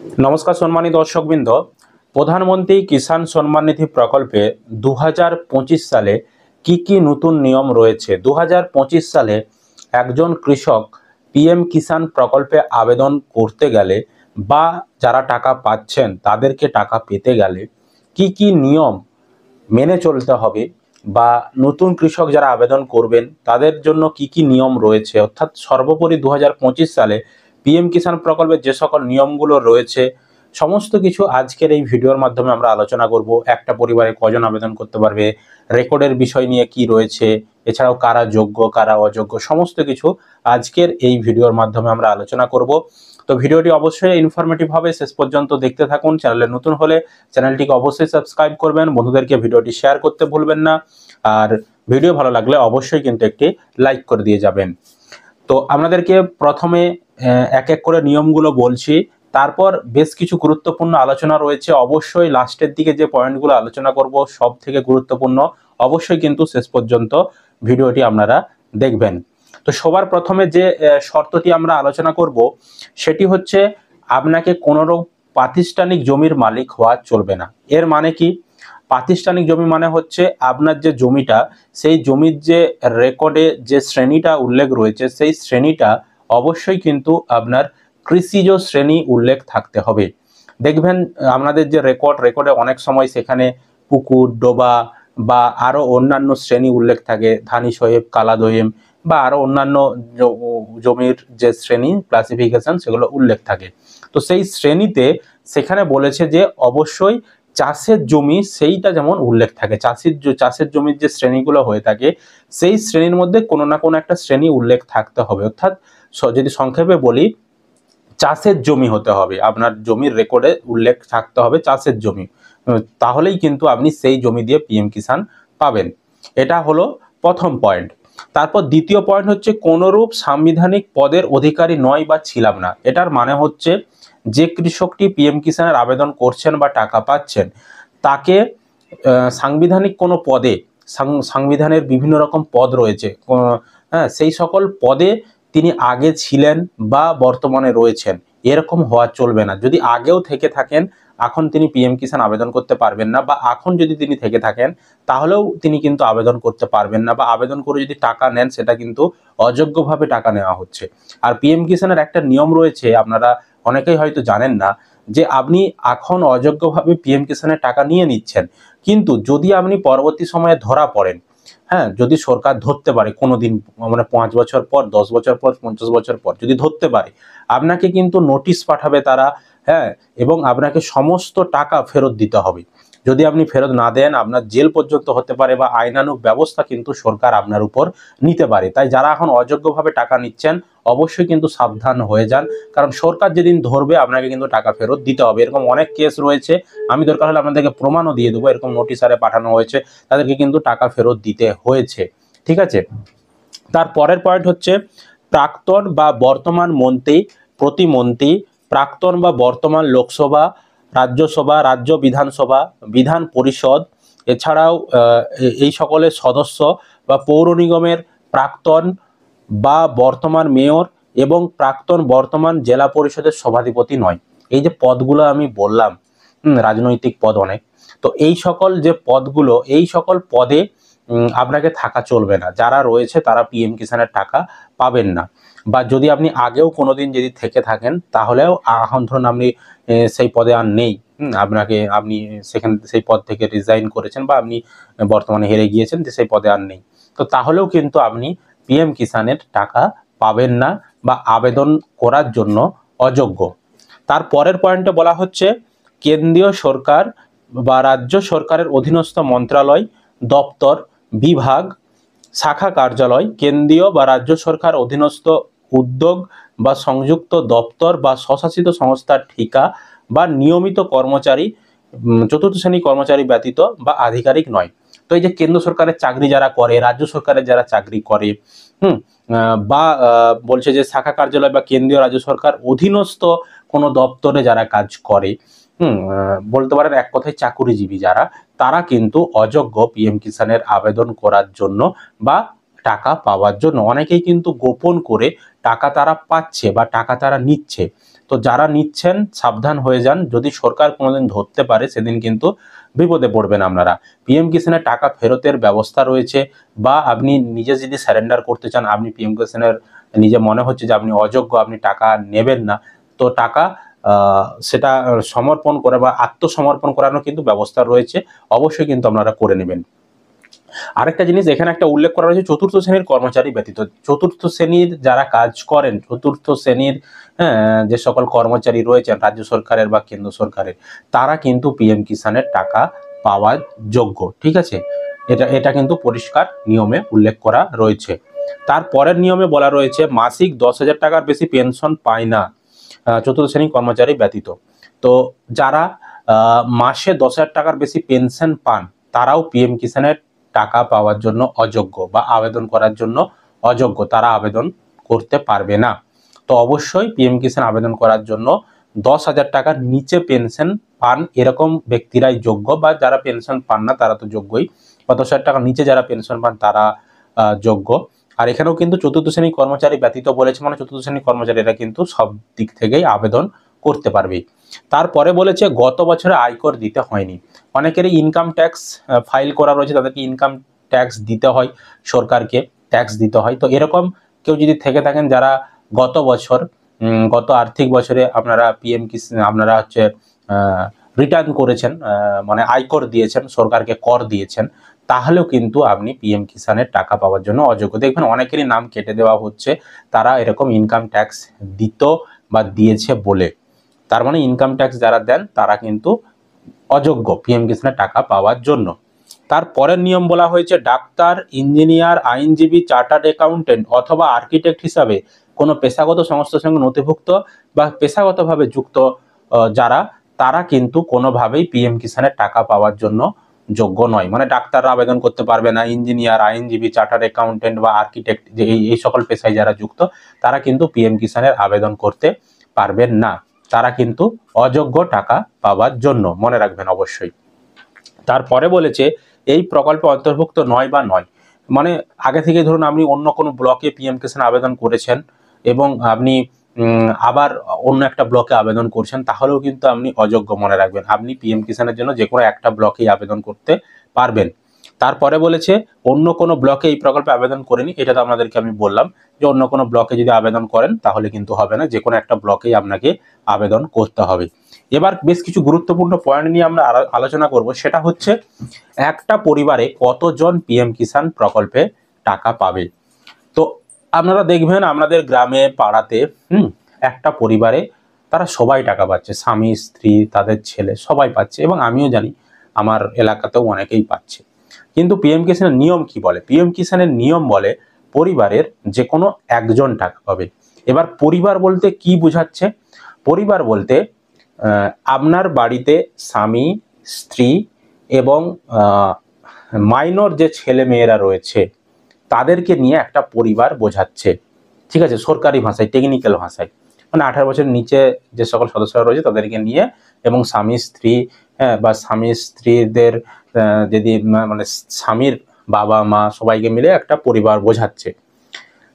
নমস্কার সম্মানিত দর্শকবৃন্দ, প্রধানমন্ত্রী কিষাণ সম্মান নিধি প্রকল্পে 2025 সালে কি নতুন নিয়ম রয়েছে। 2025 সালে একজন কৃষক পিএম কিষাণ প্রকল্পে আবেদন করতে গেলে বা যারা টাকা পাচ্ছেন তাদেরকে টাকা পেতে গেলে কি নিয়ম মেনে চলতে হবে, বা নতুন কৃষক যারা আবেদন করবেন তাদের জন্য কি নিয়ম রয়েছে, অর্থাৎ সর্বোপরি 2025 সালে পিএম কিষাণ প্রকল্পের যে সকল নিয়মগুলো রয়েছে সমস্ত কিছু আজকের এই ভিডিওর মাধ্যমে আমরা আলোচনা করব। একটা পরিবারে কজন আবেদন করতে পারবে, রেকর্ডের বিষয় নিয়ে কি রয়েছে, এছাড়াও কারা যোগ্য কারা অযোগ্য, সমস্ত কিছু আজকের এই ভিডিওর মাধ্যমে আমরা আলোচনা করব। তো ভিডিওটি অবশ্যই ইনফরমেটিভ হবে, শেষ পর্যন্ত দেখতে থাকুন। চ্যানেলে নতুন হলে চ্যানেলটিকে অবশ্যই সাবস্ক্রাইব করবেন, বন্ধুদেরকে ভিডিওটি শেয়ার করতে ভুলবেন না, আর ভিডিও ভালো লাগলে অবশ্যই কিন্তু একটি লাইক করে দিয়ে যাবেন। তো আপনাদেরকে প্রথমে এক এক করে নিয়মগুলো বলছি, তারপর বেশ কিছু গুরুত্বপূর্ণ আলোচনা রয়েছে। অবশ্যই লাস্টের দিকে যে পয়েন্টগুলো আলোচনা করব সব থেকে গুরুত্বপূর্ণ, অবশ্যই কিন্তু শেষ পর্যন্ত ভিডিওটি আপনারা দেখবেন। তো সবার প্রথমে যে শর্তটি আমরা আলোচনা করব সেটি হচ্ছে আপনাকে কোনোরকম প্রাতিষ্ঠানিক জমির মালিক হওয়া চলবে না। এর মানে কি? প্রাতিষ্ঠানিক জমি মানে হচ্ছে আপনার যে জমিটা, সেই জমির যে রেকর্ডে যে শ্রেণীটা উল্লেখ রয়েছে সেই শ্রেণীটা অবশ্যই কিন্তু আপনার কৃষিজ শ্রেণী উল্লেখ থাকতে হবে। দেখবেন আপনাদের যে রেকর্ডে অনেক সময় সেখানে পুকুর, ডোবা বা আরো অন্যান্য শ্রেণী উল্লেখ থাকে, ধানি সহেব, কালা দোয়েম বা আরো অন্যান্য জমির যে শ্রেণী ক্লাসিফিকেশন সেগুলো উল্লেখ থাকে। তো সেই শ্রেণীতে সেখানে বলেছে যে অবশ্যই চাষের জমি সেইটা যেমন উল্লেখ থাকে, চাষের জমির যে শ্রেণীগুলো হয়ে থাকে সেই শ্রেণীর মধ্যে কোনো না কোনো একটা শ্রেণী উল্লেখ থাকতে হবে। অর্থাৎ যদি সংক্ষেপে বলি, চাষের জমি হতে হবে, আপনার জমির রেকর্ডে উল্লেখ থাকতে হবে চাষের জমি, তাহলেই কিন্তু আপনি সেই জমি দিয়ে পিএম কিষাণ পাবেন। এটা হলো প্রথম পয়েন্ট। তারপর দ্বিতীয় পয়েন্ট হচ্ছে কোনরূপ সাংবিধানিক পদের অধিকারী নয় বা ছিলাম না। এটার মানে হচ্ছে যে কৃষকটি পিএম কিষাণের আবেদন করছেন বা টাকা পাচ্ছেন তাকে সাংবিধানিক কোনো পদে, সংবিধানের বিভিন্ন রকম পদ রয়েছে, হ্যাঁ, সেই সকল পদে তিনি আগে ছিলেন বা বর্তমানে রয়েছেন এরকম হওয়া চলবে না। যদি আগেও থেকে থাকেন এখন তিনি পিএম কিষাণ আবেদন করতে পারবেন না, বা এখন যদি তিনি থেকে থাকেন তাহলেও তিনি কিন্তু আবেদন করতে পারবেন না, বা আবেদন করে যদি টাকা নেন সেটা কিন্তু অযোগ্যভাবে টাকা নেওয়া হচ্ছে। আর পিএম কিষাণের একটা নিয়ম রয়েছে, আপনারা অনেকেই হয়তো জানেন না, যে আপনি এখন অযোগ্যভাবে পিএম কিষাণের টাকা নিয়ে নিচ্ছেন, কিন্তু যদি আপনি পরবর্তী সময়ে ধরা পড়েন, হ্যাঁ, যদি সরকার ধরতে পারে কোনোদিন, মানে 5 বছর পর, 10 বছর পর, 50 বছর পর যদি ধরতে পারে, আপনাকে কিন্তু নোটিশ পাঠাবে তারা, হ্যাঁ, এবং আপনাকে সমস্ত টাকা ফেরত দিতে হবে। যদি আপনি ফেরত না দেন আপনার জেল পর্যন্ত হতে পারে, বা আইনানুগ ব্যবস্থা কিন্তু সরকার আপনার উপর নিতে পারে। তাই যারা এখন অযোগ্যভাবে টাকা নিচ্ছেন অবশ্যই কিন্তু সাবধান হয়ে যান, কারণ সরকার যেদিন ধরবে আপনাকে কিন্তু টাকা ফেরত দিতে হবে। এরকম অনেক কেস রয়েছে, আমি দরকার হলে আপনাদেরকে প্রমাণও দিয়ে দেবো, এরকম নোটিশ আরে পাঠানো হয়েছে, তাদেরকে কিন্তু টাকা ফেরত দিতে হয়েছে। ঠিক আছে। তার পরের পয়েন্ট হচ্ছে প্রাক্তন বা বর্তমান মন্ত্রী, প্রতিমন্ত্রী, প্রাক্তন বা বর্তমান লোকসভা, রাজ্যসভা, রাজ্য বিধানসভা, বিধান পরিষদ, এছাড়াও এই সকলের সদস্য বা পৌর নিগমের প্রাক্তন বা বর্তমান মেয়র এবং প্রাক্তন বর্তমান জেলা পরিষদের সভাধিপতি নয়। এই যে পদগুলো আমি বললাম, রাজনৈতিক পদ অনেক, তো এই সকল যে পদগুলো, এই সকল পদে আপনাকে থাকা চলবে না। যারা রয়েছে তারা পিএম কিষাণের টাকা পাবেন না। বা যদি আপনি আগেও কোনোদিন যদি থেকে থাকেন তাহলেও, এখন ধরুন আপনি সেই পদে আর নেই, আপনি সেই পদ থেকে রিজাইন করেছেন, বা আপনি বর্তমানে হেরে গিয়েছেন, যে সেই পদে আর নেই, তো তাহলেও কিন্তু আপনি পিএম কিষাণের টাকা পাবেন না বা আবেদন করার জন্য অযোগ্য। তার পরের পয়েন্টে বলা হচ্ছে কেন্দ্রীয় সরকার বা রাজ্য সরকারের অধীনস্থ মন্ত্রণালয়, দপ্তর, বিভাগ, শাখা কার্যালয়, কেন্দ্রীয় বা রাজ্য সরকার অধীনস্থ উদ্যোগ বা সংযুক্ত দপ্তর বা স্বশাসিত সংস্থার ঠিকা বা নিয়মিত কর্মচারী, চতুর্থ শ্রেণী কর্মচারী ব্যতীত বা আধিকারিক নয়। তো এই যে কেন্দ্র সরকারের চাকরি যারা করে, রাজ্য সরকারের যারা চাকরি করে, বা বলছে যে শাখা কার্যালয় বা কেন্দ্রীয় রাজ্য সরকার অধীনস্থ কোনো দপ্তরে যারা কাজ করে, বলতে পারেন এক কথায় চাকুরিজীবী যারা, তারা কিন্তু অযোগ্য পিএম কিষাণের আবেদন করার জন্য বা টাকা পাওয়ার জন্য। অনেকেই কিন্তু গোপন করে টাকা তারা পাচ্ছে বা টাকা তারা নিচ্ছে। তো যারা নিচ্ছেন সাবধান হয়ে যান, যদি সরকার কোনোদিন ধরতে পারে সেদিন কিন্তু বিপদে পড়বেন আপনারা। পিএম কিষাণের টাকা ফেরতের ব্যবস্থা রয়েছে, বা আপনি নিজে যদি সারেন্ডার করতে চান, আপনি পিএম কিষাণের নিজে মনে হচ্ছে যে আপনি অযোগ্য, আপনি টাকা নেবেন না, তো টাকা সেটা সমর্পণ করে বা আত্মসমর্পণ করানোর কিন্তু ব্যবস্থা রয়েছে, অবশ্যই কিন্তু আপনারা করে নেবেন। আরেকটা জিনিস এখানে একটা উল্লেখ করা রয়েছে, চতুর্থ শ্রেণীর কর্মচারী ব্যতীত। চতুর্থ শ্রেণীর যারা কাজ করেন, চতুর্থ শ্রেণীর যে সকল কর্মচারী রয়েছেন রাজ্য সরকারের বা কেন্দ্র সরকারের, তারা কিন্তু পিএম কিষাণের টাকা পাওয়ার যোগ্য। ঠিক আছে, এটা কিন্তু পরিষ্কার নিয়মে উল্লেখ করা রয়েছে। তারপরের নিয়মে বলা রয়েছে মাসিক 10,000 টাকার বেশি পেনশন পায় না চতুর্থ শ্রেণীর কর্মচারী ব্যতীত। তো যারা মাসে 10,000 টাকার বেশি পেনশন পান, তারাও পিএম কিষাণের টাকা পাওয়ার জন্য অযোগ্য বা আবেদন করার জন্য অযোগ্য, তারা আবেদন করতে পারবে না। তো অবশ্যই পিএম কিষাণ আবেদন করার জন্য 10,000 টাকার নিচে পেনশন পান এরকম ব্যক্তিরাই যোগ্য, বা যারা পেনশন পান না তারা তো যোগ্যই, বা 10,000 টাকার নিচে যারা পেনশন পান তারা যোগ্য। আর এখানেও কিন্তু চতুর্থ শ্রেণীর কর্মচারী ব্যতীত বলেছে, মানে চতুর্থ শ্রেণীর কর্মচারীরা কিন্তু সব দিক থেকেই আবেদন করতে পারবে। তারপরে বলেছে গত বছরে আয়কর দিতে হয়নি। অনেকেরই ইনকাম ট্যাক্স ফাইল করা রয়েছে, তাদেরকে ইনকাম ট্যাক্স দিতে হয়, সরকারকে ট্যাক্স দিতে হয়। তো এরকম কেউ যদি থেকে থাকেন যারা গত বছর গত আর্থিক বছরে আপনারা পিএম কিষাণ আপনারা হচ্ছে রিটার্ন করেছেন, মানে আয়কর দিয়েছেন, সরকারকে কর দিয়েছেন, তাহলেও কিন্তু আপনি পিএম কিষাণের টাকা পাওয়ার জন্য অযোগ্য। দেখবেন অনেকেরই নাম কেটে দেওয়া হচ্ছে তারা এরকম ইনকাম ট্যাক্স দিত বা দিয়েছে বলে। তার মানে ইনকাম ট্যাক্স যারা দেন তারা কিন্তু অযোগ্য পিএম কিষাণের টাকা পাওয়ার জন্য। তারপরের নিয়ম বলা হয়েছে ডাক্তার, ইঞ্জিনিয়ার, আইনজীবী, চার্টার্ড অ্যাকাউন্টেন্ট অথবা আর্কিটেক্ট হিসাবে কোনো পেশাগত সংস্থার সঙ্গে নথিভুক্ত বা পেশাগতভাবে যুক্ত যারা, তারা কিন্তু কোনোভাবেই পিএম কিষাণের টাকা পাওয়ার জন্য যোগ্য নয়। মানে ডাক্তাররা আবেদন করতে পারবে না, ইঞ্জিনিয়ার, আইনজীবী, চার্টার্ড অ্যাকাউন্টেন্ট বা আর্কিটেক্ট, যে এই সকল পেশায় যারা যুক্ত, তারা কিন্তু পিএম কিষাণের আবেদন করতে পারবেন না। তারা কিন্তু অযোগ্য টাকা পাওয়ার জন্য, মনে রাখবেন অবশ্যই। তারপরে বলেছে এই প্রকল্পে অন্তর্ভুক্ত নয় বা নয়, মানে আগে থেকে ধরুন আপনি অন্য কোনো ব্লকে পিএম কিষাণ আবেদন করেছেন এবং আপনি আবার অন্য একটা ব্লকে আবেদন করছেন, তাহলেও কিন্তু আপনি অযোগ্য, মনে রাখবেন। আপনি পিএম কিষাণের জন্য যে কোনো একটা ব্লকেই আবেদন করতে পারবেন। তারপরে বলেছে অন্য কোনো ব্লকে এই প্রকল্পে আবেদন করেনি, এটা তো আপনাদেরকে আমি বললাম যে অন্য কোনো ব্লকে যদি আবেদন করেন তাহলে কিন্তু হবে না, যে কোনো একটা ব্লকেই আপনাকে আবেদন করতে হবে। এবার বেশ কিছু গুরুত্বপূর্ণ পয়েন্ট নিয়ে আমরা আলোচনা করব, সেটা হচ্ছে একটা পরিবারে কতজন পিএম কিষাণ প্রকল্পে টাকা পাবে। তো আপনারা দেখবেন আপনাদের গ্রামে পাড়াতে একটা পরিবারে তারা সবাই টাকা পাচ্ছে, স্বামী, স্ত্রী, তাদের ছেলে সবাই পাচ্ছে, এবং আমিও জানি আমার এলাকাতেও অনেকেই পাচ্ছে। কিন্তু পিএম কিষাণের নিয়ম কি বলে? পিএম কিষাণের নিয়ম বলে পরিবারের যে কোনো একজন টাকা পাবে। এবার পরিবার বলতে কি বোঝাচ্ছে? পরিবার বলতে আপনার বাড়িতে স্বামী, স্ত্রী এবং মাইনর যে ছেলে মেয়েরা রয়েছে তাদেরকে নিয়ে একটা পরিবার বোঝাচ্ছে। ঠিক আছে, সরকারি ভাষায়, টেকনিক্যাল ভাষায়, মানে 18 বছরের নিচে যে সকল সদস্যরা রয়েছে তাদেরকে নিয়ে, এবং স্বামী স্ত্রী, বা স্বামী স্ত্রীদের যদি মানে স্বামীর বাবা মা সবাইকে মিলে একটা পরিবার বোঝাচ্ছে।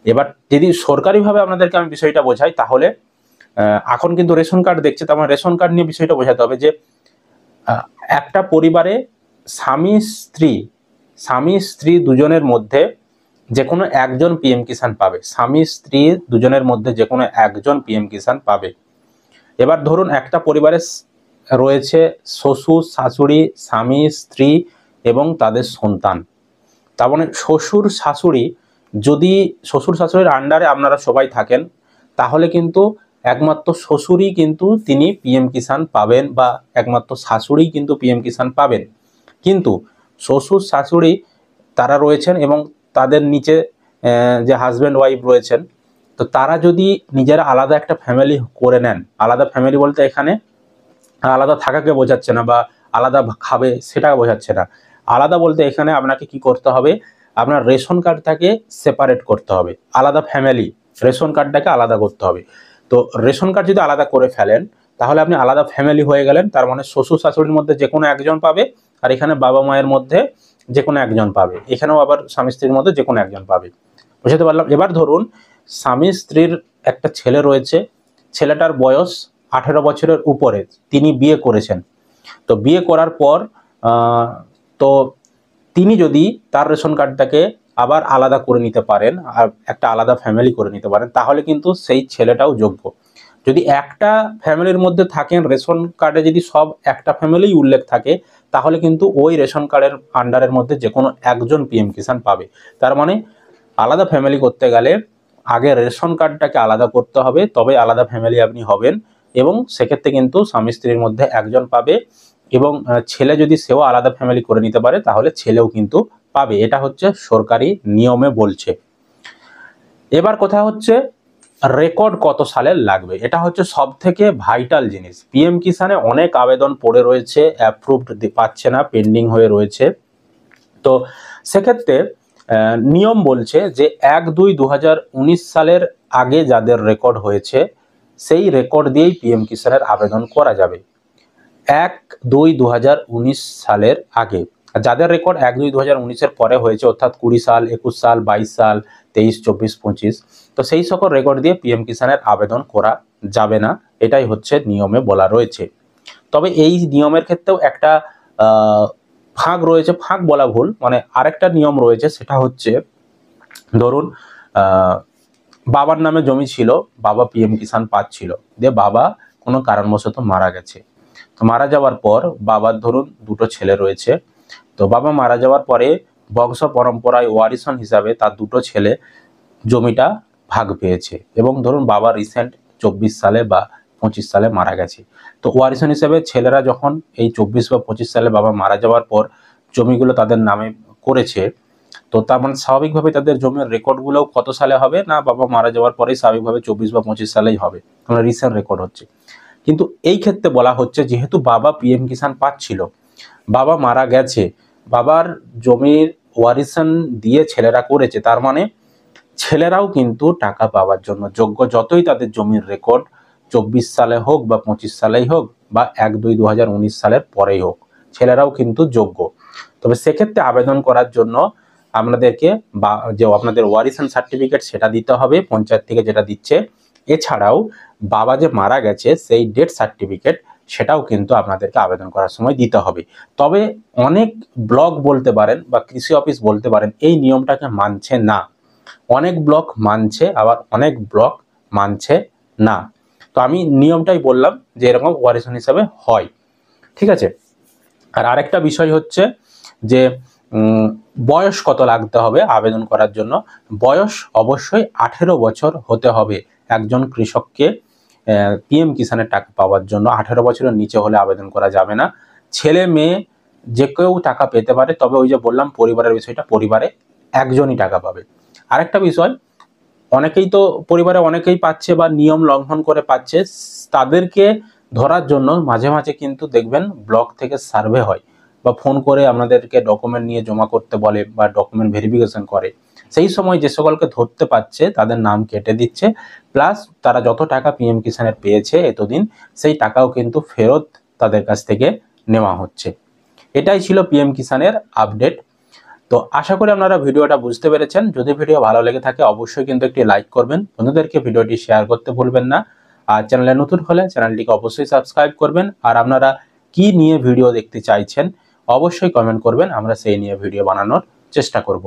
এবার যদি সরকারিভাবে আপনাদেরকে আমি বিষয়টা বোঝাই, তাহলে এখন কিন্তু রেশন কার্ড দেখছে, তার মানে রেশন কার্ড নিয়ে বিষয়টা বোঝাতে হবে যে একটা পরিবারে স্বামী স্ত্রী দুজনের মধ্যে যে কোনো একজন পিএম কিষাণ পাবে। স্বামী স্ত্রী দুজনের মধ্যে যে কোনো একজন পিএম কিষাণ পাবে। এবার ধরুন একটা পরিবারে রয়েছে শ্বশুর শাশুড়ি, স্বামী স্ত্রী এবং তাদের সন্তান। তার মানে শ্বশুর শাশুড়ির আন্ডারে আপনারা সবাই থাকেন, তাহলে কিন্তু একমাত্র শ্বশুরই কিন্তু তিনি পিএম কিষাণ পাবেন, বা একমাত্র শাশুড়ি কিন্তু পিএম কিষাণ পাবেন। কিন্তু শ্বশুর শাশুড়ি তারা রয়েছেন এবং তাদের নিচে যে হাজব্যান্ড ওয়াইফ রয়েছেন, তো তারা যদি নিজেরা আলাদা একটা ফ্যামিলি করে নেন, আলাদা ফ্যামিলি বলতে এখানে আলাদা থাকাকে বোঝাচ্ছে না, বা আলাদা খাবে সেটা বোঝাচ্ছে না। আলাদা বলতে এখানে আপনাকে কি করতে হবে, আপনার রেশন কার্ডটাকে সেপারেট করতে হবে, আলাদা ফ্যামিলি, রেশন কার্ডটাকে আলাদা করতে হবে। তো রেশন কার্ড যদি আলাদা করে ফেলেন তাহলে আপনি আলাদা ফ্যামিলি হয়ে গেলেন। তার মানে শ্বশুর শাশুড়ির মধ্যে যে কোনো একজন পাবে, আর এখানে বাবা মায়ের মধ্যে যে কোনো একজন পাবে, এখানেও আবার স্বামী স্ত্রীর মধ্যে যে কোনো একজন পাবে। বুঝতে পারলাম। এবার ধরুন স্বামী স্ত্রীর একটা ছেলে রয়েছে, ছেলেটার বয়স 18 বছরের উপরে, তিনি বিয়ে করেছেন। তো বিয়ে করার পর তো তিনি যদি তার রেশন কার্ডটাকে আবার আলাদা করে নিতে পারেন, আর একটা আলাদা ফ্যামিলি করে নিতে পারেন, তাহলে কিন্তু সেই ছেলেটাও যোগ্য। যদি একটা ফ্যামিলির মধ্যে থাকেন, রেশন কার্ডে যদি সব একটা ফ্যামিলিই উল্লেখ থাকে, তাহলে কিন্তু ওই রেশন কার্ডের আন্ডারের মধ্যে যে কোনো একজন পিএম কিষাণ পাবে। তার মানে আলাদা ফ্যামিলি করতে গেলে আগে রেশন কার্ডটাকে আলাদা করতে হবে, তবে আলাদা ফ্যামিলি আপনি হবেন, এবং সেক্ষেত্রে কিন্তু স্বামী স্ত্রীর মধ্যে একজন পাবে, এবং ছেলে যদি সেও আলাদা ফ্যামিলি করে নিতে পারে তাহলে ছেলেও কিন্তু পাবে। এটা হচ্ছে সরকারি নিয়মে বলছে। এবার কথা হচ্ছে রেকর্ড কত সালের লাগবে, এটা হচ্ছে সব থেকে ভাইটাল জিনিস। পিএম কিষানে অনেক আবেদন পড়ে রয়েছে, অ্যাপ্রুভড পাচ্ছে না, পেন্ডিং হয়ে রয়েছে। তো সেক্ষেত্রে নিয়ম বলছে যে 1-2-2019 সালের আগে যাদের রেকর্ড হয়েছে সেই রেকর্ড দিয়েই পিএম কিষানের আবেদন করা যাবে। 1-2-2019 সালের আগে। যাদের রেকর্ড 1-2-2019-এর পরে হয়েছে, অর্থাৎ 20 সাল, 21 সাল, 22 সাল, 23, 24, 25, তো সেই সকল রেকর্ড দিয়ে পিএম কিষানের আবেদন করা যাবে না, এটাই হচ্ছে নিয়মে বলা রয়েছে। তবে এই নিয়মের ক্ষেত্রেও একটা ফাঁক রয়েছে, ফাঁক বলা ভুল, মানে আরেকটা নিয়ম রয়েছে, সেটা হচ্ছে ধরুন বাবার নামে জমি ছিল, বাবা পিএম কিষাণ পাচ্ছিল, দিয়ে বাবা কোনো কারণবশত মারা গেছে। তো মারা যাওয়ার পর বাবার ধরুন দুটো ছেলে রয়েছে, তো বাবা মারা যাওয়ার পরে বংশ পরম্পরায় ওয়ারিশন হিসাবে তার দুটো ছেলে জমিটা ভাগ পেয়েছে, এবং ধরুন বাবা রিসেন্ট 24 সালে বা 25 সালে মারা গেছে। তো ওয়ারিশন হিসাবে ছেলেরা যখন এই 24 বা 25 সালে বাবা মারা যাওয়ার পর জমিগুলো তাদের নামে করেছে, তো তার মানে স্বাভাবিকভাবে তাদের জমির রেকর্ডগুলোও কত সালে হবে না, বাবা মারা যাওয়ার পরেই স্বাভাবিকভাবে 24 বা 25 সালেই হবে, মানে রিসেন্ট রেকর্ড হচ্ছে। কিন্তু এই ক্ষেত্রে বলা হচ্ছে যেহেতু বাবা পিএম কিষাণ পাচ্ছিল, বাবা মারা গেছে, বাবার জমির ওয়ারিশন দিয়ে ছেলেরা করেছে, তার মানে ছেলেরাও কিন্তু টাকা পাওয়ার জন্য যোগ্য, যতই তাদের জমির রেকর্ড 24 সালে হোক বা 25 সালেই হোক বা 1-2-2019 সালের পরেই হোক, ছেলেরাও কিন্তু যোগ্য। তবে সেক্ষেত্রে আবেদন করার জন্য আপনাদেরকে বা যে আপনাদের ওয়ারিশন সার্টিফিকেট সেটা দিতে হবে পঞ্চায়েত থেকে যেটা দিচ্ছে, এছাড়াও বাবা যে মারা গেছে সেই ডেথ সার্টিফিকেট সেটাও কিন্তু আপনাদেরকে আবেদন করার সময় দিতে হবে। তবে অনেক ব্লক বলতে পারেন বা কৃষি অফিস বলতে পারেন এই নিয়মটাকে মানছে না, অনেক ব্লক মানছে আবার অনেক ব্লক মানছে না। তো আমি নিয়মটাই বললাম যে এরকম ওয়ারিশন হিসাবে হয়, ঠিক আছে। আর আরেকটা বিষয় হচ্ছে যে বয়স কত লাগতে হবে আবেদন করার জন্য। বয়স অবশ্যই 18 বছর হতে হবে একজন কৃষককে পিএম কিষানের টাকা পাওয়ার জন্য। 18 বছরের নিচে হলে আবেদন করা যাবে না। ছেলে মেয়ে যে কেউ টাকা পেতে পারে, তবে ওই যে বললাম পরিবারের বিষয়টা, পরিবারে একজনই টাকা পাবে। আরেকটা বিষয়, অনেকেই তো পরিবারে অনেকেই পাচ্ছে বা নিয়ম লঙ্ঘন করে পাচ্ছে, তাদেরকে ধরার জন্য মাঝে মাঝে কিন্তু দেখবেন ব্লক থেকে সার্ভে হয় বা ফোন করে আপনাদেরকে ডকুমেন্ট নিয়ে জমা করতে বলে বা ডকুমেন্ট ভেরিফিকেশন করে। সেই সময় যে সকলকে ধরতে পারছে তাদের নাম কেটে দিচ্ছে, প্লাস তারা যত টাকা পিএম কিষানের পেয়েছে এতদিন সেই টাকাও কিন্তু ফেরত তাদের কাছ থেকে নেওয়া হচ্ছে। এটাই ছিল পিএম কিষানের আপডেট। তো আশা করি আপনারা ভিডিওটা বুঝতে পেরেছেন। যদি ভিডিও ভালো লেগে থাকে অবশ্যই কিন্তু একটি লাইক করবেন, বন্ধুদেরকে ভিডিওটি শেয়ার করতে ভুলবেন না, আর চ্যানেলে নতুন হলে চ্যানেলটিকে অবশ্যই সাবস্ক্রাইব করবেন। আর আপনারা কি নিয়ে ভিডিও দেখতে চাইছেন অবশ্যই কমেন্ট করবেন, আমরা সেই নিয়ে ভিডিও বানানোর চেষ্টা করব।